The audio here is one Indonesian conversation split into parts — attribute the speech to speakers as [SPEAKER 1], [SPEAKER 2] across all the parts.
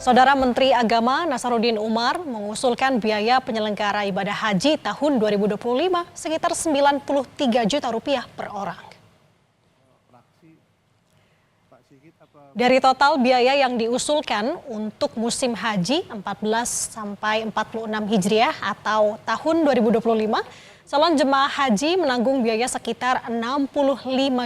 [SPEAKER 1] Saudara Menteri Agama Nasaruddin Umar mengusulkan biaya penyelenggara ibadah haji tahun 2025 sekitar 93 juta rupiah per orang. Dari total biaya yang diusulkan untuk musim haji 14 sampai 46 Hijriah atau tahun 2025, calon jemaah haji menanggung biaya sekitar 65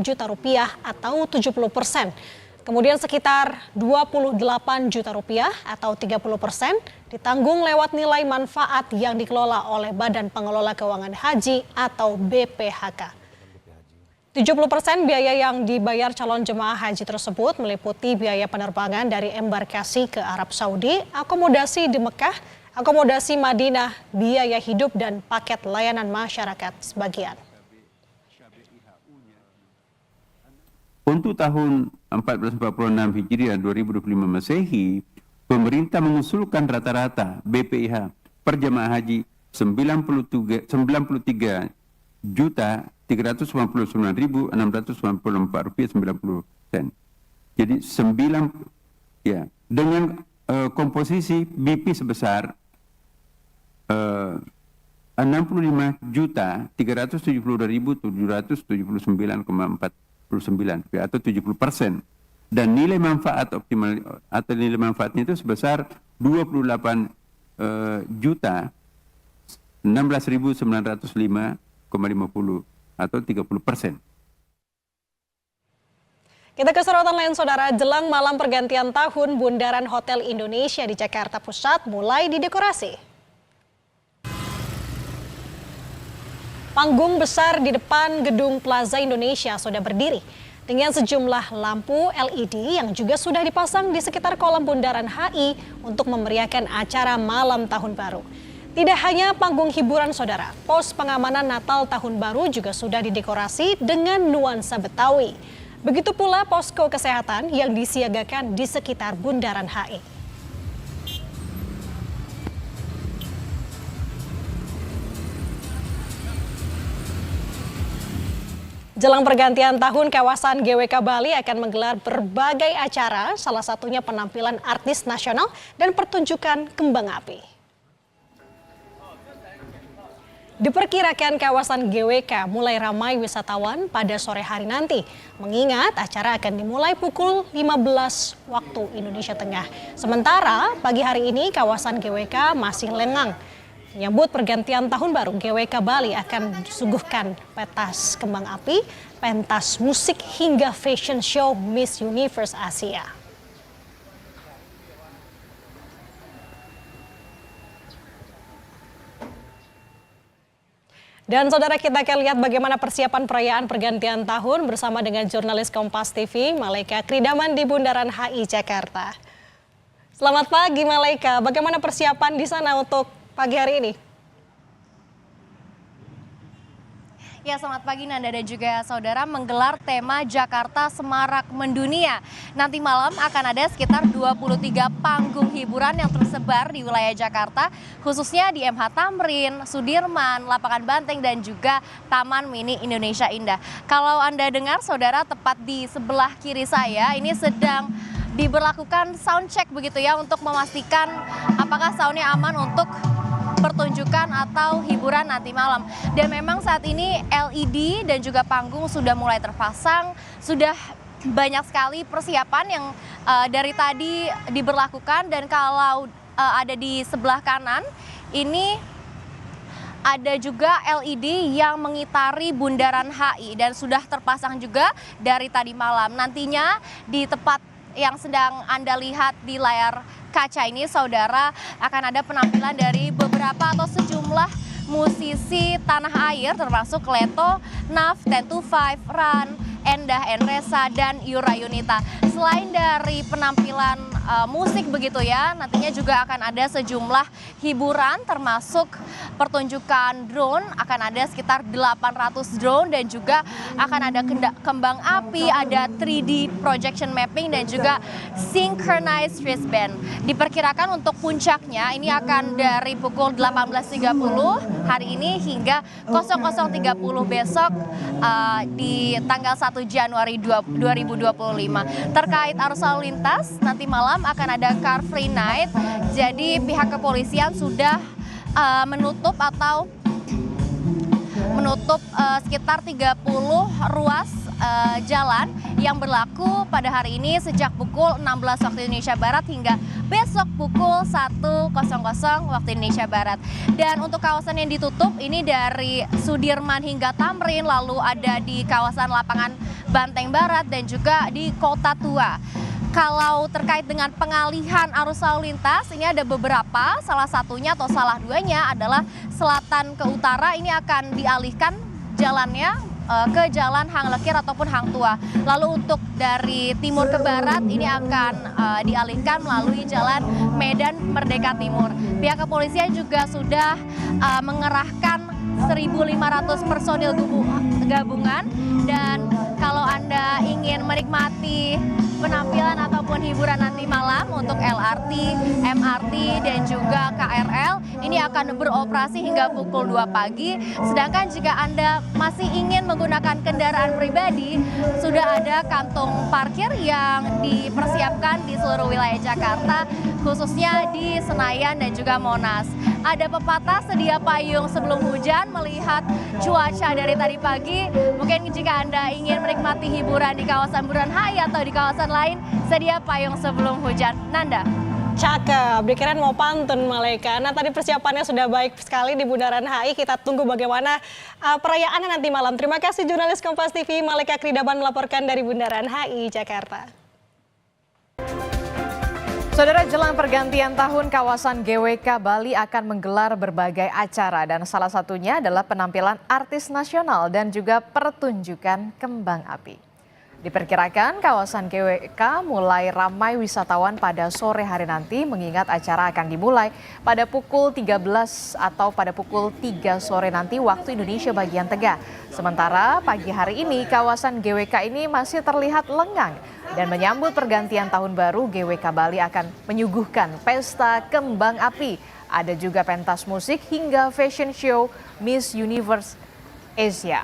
[SPEAKER 1] juta rupiah atau 70%. Kemudian sekitar 28 juta rupiah atau 30% ditanggung lewat nilai manfaat yang dikelola oleh Badan Pengelola Keuangan Haji atau BPHK. 70% biaya yang dibayar calon jemaah haji tersebut meliputi biaya penerbangan dari embarkasi ke Arab Saudi, akomodasi di Mekah, akomodasi Madinah, biaya hidup dan paket layanan masyarakat sebagian.
[SPEAKER 2] Untuk tahun 1446 Hijriah 2025 Masehi, pemerintah mengusulkan rata-rata BPIH per jemaah haji 93 juta 399.694 rupiah 90 sen. Jadi dengan komposisi BP sebesar 65 juta 372.779,49 atau 70%, dan nilai manfaat optimal atau nilai manfaatnya itu sebesar 28 juta 16.905,50 atau 30%.
[SPEAKER 1] Kita ke sorotan lain, saudara. Jelang malam pergantian tahun, Bundaran Hotel Indonesia di Jakarta Pusat mulai didekorasi. Panggung besar di depan gedung Plaza Indonesia sudah berdiri dengan sejumlah lampu LED yang juga sudah dipasang di sekitar kolam Bundaran HI untuk memeriahkan acara malam tahun baru. Tidak hanya panggung hiburan, saudara, pos pengamanan Natal Tahun Baru juga sudah didekorasi dengan nuansa Betawi. Begitu pula posko kesehatan yang disiagakan di sekitar Bundaran HI. Jelang pergantian tahun, kawasan GWK Bali akan menggelar berbagai acara, salah satunya penampilan artis nasional dan pertunjukan kembang api. Diperkirakan kawasan GWK mulai ramai wisatawan pada sore hari nanti, mengingat acara akan dimulai pukul 15 waktu Indonesia Tengah. Sementara pagi hari ini kawasan GWK masih lengang. Menyambut pergantian tahun baru, GWK Bali akan disuguhkan pentas kembang api, pentas musik hingga fashion show Miss Universe Asia. Dan saudara, kita akan lihat bagaimana persiapan perayaan pergantian tahun bersama dengan jurnalis Kompas TV, Malaika Kridaman di Bundaran HI Jakarta. Selamat pagi, Malaika. Bagaimana persiapan di sana untuk pagi hari ini?
[SPEAKER 3] Ya, selamat pagi Nanda dan juga saudara. Menggelar tema Jakarta Semarak Mendunia. Nanti malam akan ada sekitar 23 panggung hiburan yang tersebar di wilayah Jakarta, khususnya di MH Tamrin, Sudirman, Lapangan Banteng, dan juga Taman Mini Indonesia Indah. Kalau Anda dengar, saudara, tepat di sebelah kiri saya ini sedang diberlakukan sound check begitu ya, untuk memastikan apakah soundnya aman untuk pertunjukan atau hiburan nanti malam. Dan memang saat ini LED dan juga panggung sudah mulai terpasang, sudah banyak sekali persiapan yang dari tadi diberlakukan. Dan kalau ada di sebelah kanan ini ada juga LED yang mengitari Bundaran HI dan sudah terpasang juga dari tadi malam. Nantinya di tempat yang sedang Anda lihat di layar kaca ini, saudara, akan ada penampilan dari beberapa atau sejumlah musisi tanah air termasuk Leto, Naf, 1025, Ran, Endah Enresa, dan Yura Yunita. Selain dari penampilan musik begitu ya, nantinya juga akan ada sejumlah hiburan termasuk pertunjukan drone, akan ada sekitar 800 drone dan juga akan ada kembang api, ada 3D projection mapping dan juga synchronized wristband. Diperkirakan untuk puncaknya ini akan dari pukul 18.30 hari ini hingga 00.30 besok di tanggal 1 Januari 2025. Terkait arus lalu lintas, nanti malam akan ada Car Free Night. Jadi pihak kepolisian sudah menutup sekitar 30 ruas jalan yang berlaku pada hari ini sejak pukul 16 waktu Indonesia Barat hingga besok pukul 1.00 waktu Indonesia Barat. Dan untuk kawasan yang ditutup ini dari Sudirman hingga Tamrin, lalu ada di kawasan lapangan Banteng Barat dan juga di Kota Tua. Kalau terkait dengan pengalihan arus lalu lintas, ini ada beberapa, salah satunya atau salah duanya adalah selatan ke utara ini akan dialihkan jalannya ke jalan Hang Lekir ataupun Hang Tua. Lalu untuk dari timur ke barat ini akan dialihkan melalui jalan Medan Merdeka Timur. Pihak kepolisian juga sudah mengerahkan 1.500 personil gabungan, dan kalau Anda ingin menikmati penampilan ataupun hiburan nanti malam untuk LRT, MRT, dan juga KRL ini akan beroperasi hingga pukul 2 pagi. Sedangkan jika Anda masih ingin menggunakan kendaraan pribadi, sudah ada kantong parkir yang dipersiapkan di seluruh wilayah Jakarta, khususnya di Senayan dan juga Monas. Ada pepatah sedia payung sebelum hujan. Melihat cuaca dari tadi pagi, mungkin jika Anda ingin menikmati hiburan di kawasan Bundaran HI atau di kawasan lain, sedia payung sebelum hujan. Nanda.
[SPEAKER 1] Cakep, dikirain mau pantun Malaika. Nah tadi persiapannya sudah baik sekali di Bundaran HI. Kita tunggu bagaimana perayaannya nanti malam. Terima kasih jurnalis Kompas TV Malaika Kridaban melaporkan dari Bundaran HI Jakarta.
[SPEAKER 4] Saudara, jelang pergantian tahun, kawasan GWK Bali akan menggelar berbagai acara dan salah satunya adalah penampilan artis nasional dan juga pertunjukan kembang api. Diperkirakan kawasan GWK mulai ramai wisatawan pada sore hari nanti, mengingat acara akan dimulai pada pukul 13 atau pada pukul 3 sore nanti waktu Indonesia bagian tengah. Sementara pagi hari ini kawasan GWK ini masih terlihat lengang, dan menyambut pergantian tahun baru, GWK Bali akan menyuguhkan pesta kembang api. Ada juga pentas musik hingga fashion show Miss Universe Asia.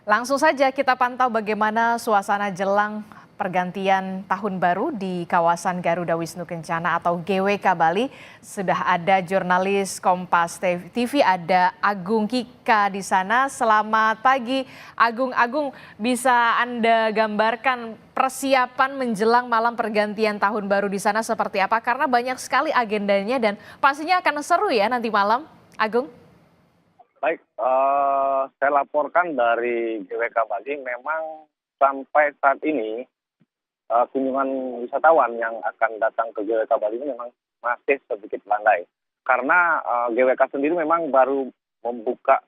[SPEAKER 4] Langsung saja kita pantau bagaimana suasana jelang pergantian tahun baru di kawasan Garuda Wisnu Kencana atau GWK Bali. Sudah ada jurnalis Kompas TV, ada Agung Kika di sana. Selamat pagi Agung. Agung, bisa Anda gambarkan persiapan menjelang malam pergantian tahun baru di sana seperti apa? Karena banyak sekali agendanya dan pastinya akan seru ya nanti malam, Agung.
[SPEAKER 5] Baik, saya laporkan dari GWK Bali. Memang sampai saat ini kunjungan wisatawan yang akan datang ke GWK Bali ini memang masih sedikit landai. Karena GWK sendiri memang baru membuka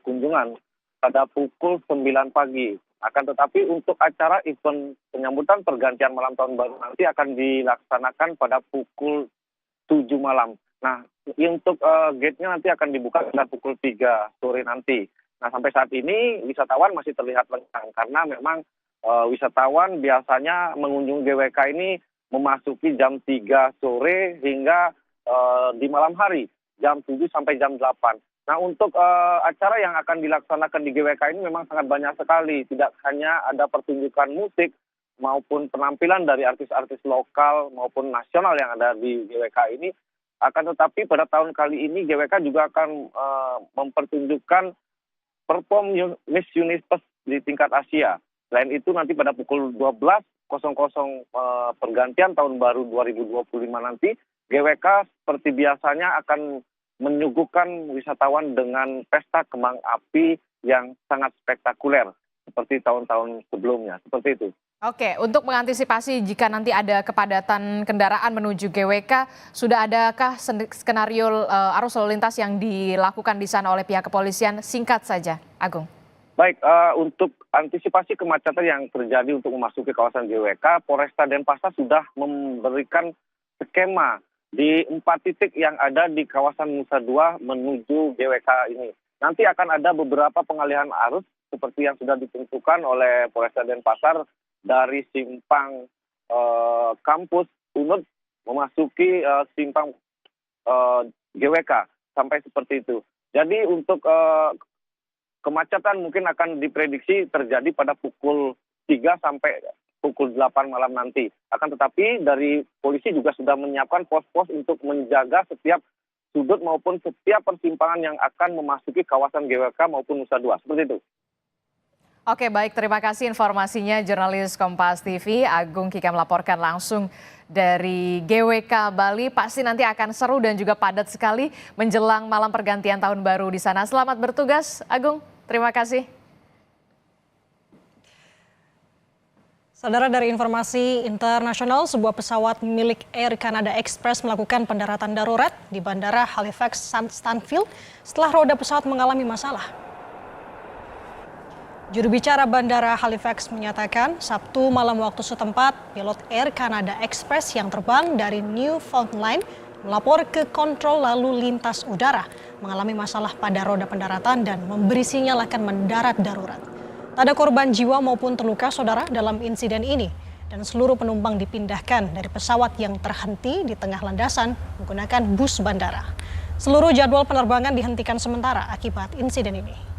[SPEAKER 5] kunjungan pada pukul 9 pagi. Akan tetapi untuk acara event penyambutan pergantian malam tahun baru nanti akan dilaksanakan pada pukul 7 malam. Nah, untuk gate-nya nanti akan dibuka pada pukul 3 sore nanti. Nah, sampai saat ini wisatawan masih terlihat lengang karena memang wisatawan biasanya mengunjungi GWK ini memasuki jam 3 sore hingga di malam hari, jam 7 sampai jam 8. Nah, untuk acara yang akan dilaksanakan di GWK ini memang sangat banyak sekali. Tidak hanya ada pertunjukan musik maupun penampilan dari artis-artis lokal maupun nasional yang ada di GWK ini. Akan tetapi pada tahun kali ini GWK juga akan mempertunjukkan perform Miss Universe di tingkat Asia. Selain itu nanti pada pukul 12.00 pergantian tahun baru 2025 nanti, GWK seperti biasanya akan menyuguhkan wisatawan dengan pesta kembang api yang sangat spektakuler seperti tahun-tahun sebelumnya. Seperti itu.
[SPEAKER 4] Oke, untuk mengantisipasi jika nanti ada kepadatan kendaraan menuju GWK, sudah adakah skenario arus lalu lintas yang dilakukan di sana oleh pihak kepolisian? Singkat saja, Agung.
[SPEAKER 5] Baik, untuk antisipasi kemacetan yang terjadi untuk memasuki kawasan GWK, Polresta Denpasar sudah memberikan skema di 4 titik yang ada di kawasan Nusa Dua menuju GWK ini. Nanti akan ada beberapa pengalihan arus seperti yang sudah ditentukan oleh Polresta Denpasar dari simpang kampus Unut memasuki simpang GWK sampai seperti itu. Jadi untuk kemacetan mungkin akan diprediksi terjadi pada pukul 3 sampai pukul 8 malam nanti. Akan tetapi dari polisi juga sudah menyiapkan pos-pos untuk menjaga setiap sudut maupun setiap persimpangan yang akan memasuki kawasan GWK maupun Nusa Dua. Seperti itu.
[SPEAKER 4] Oke, baik, terima kasih informasinya jurnalis Kompas TV Agung Kika melaporkan langsung dari GWK Bali. Pasti nanti akan seru dan juga padat sekali menjelang malam pergantian tahun baru di sana. Selamat bertugas, Agung. Terima kasih.
[SPEAKER 1] Saudara, dari informasi internasional, sebuah pesawat milik Air Canada Express melakukan pendaratan darurat di Bandara Halifax Stanfield setelah roda pesawat mengalami masalah. Juru bicara Bandara Halifax menyatakan Sabtu malam waktu setempat, pilot Air Canada Express yang terbang dari Newfoundland melapor ke kontrol lalu lintas udara mengalami masalah pada roda pendaratan dan memberi sinyal akan mendarat darurat. Tak ada korban jiwa maupun terluka, saudara, dalam insiden ini. Dan seluruh penumpang dipindahkan dari pesawat yang terhenti di tengah landasan menggunakan bus bandara. Seluruh jadwal penerbangan dihentikan sementara akibat insiden ini.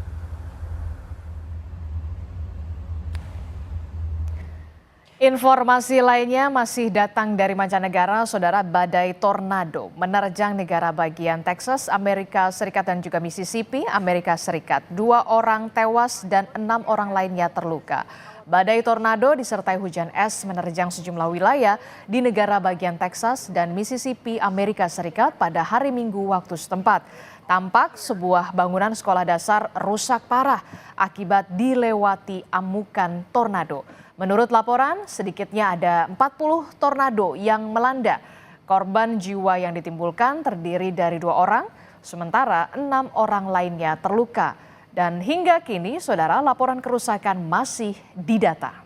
[SPEAKER 4] Informasi lainnya masih datang dari mancanegara, saudara. Badai tornado menerjang negara bagian Texas, Amerika Serikat dan juga Mississippi, Amerika Serikat. 2 orang tewas dan 6 orang lainnya terluka. Badai tornado disertai hujan es menerjang sejumlah wilayah di negara bagian Texas dan Mississippi, Amerika Serikat pada hari Minggu waktu setempat. Tampak sebuah bangunan sekolah dasar rusak parah akibat dilewati amukan tornado. Menurut laporan, sedikitnya ada 40 tornado yang melanda. Korban jiwa yang ditimbulkan terdiri dari 2 orang, sementara 6 orang lainnya terluka. Dan hingga kini, saudara, laporan kerusakan masih didata.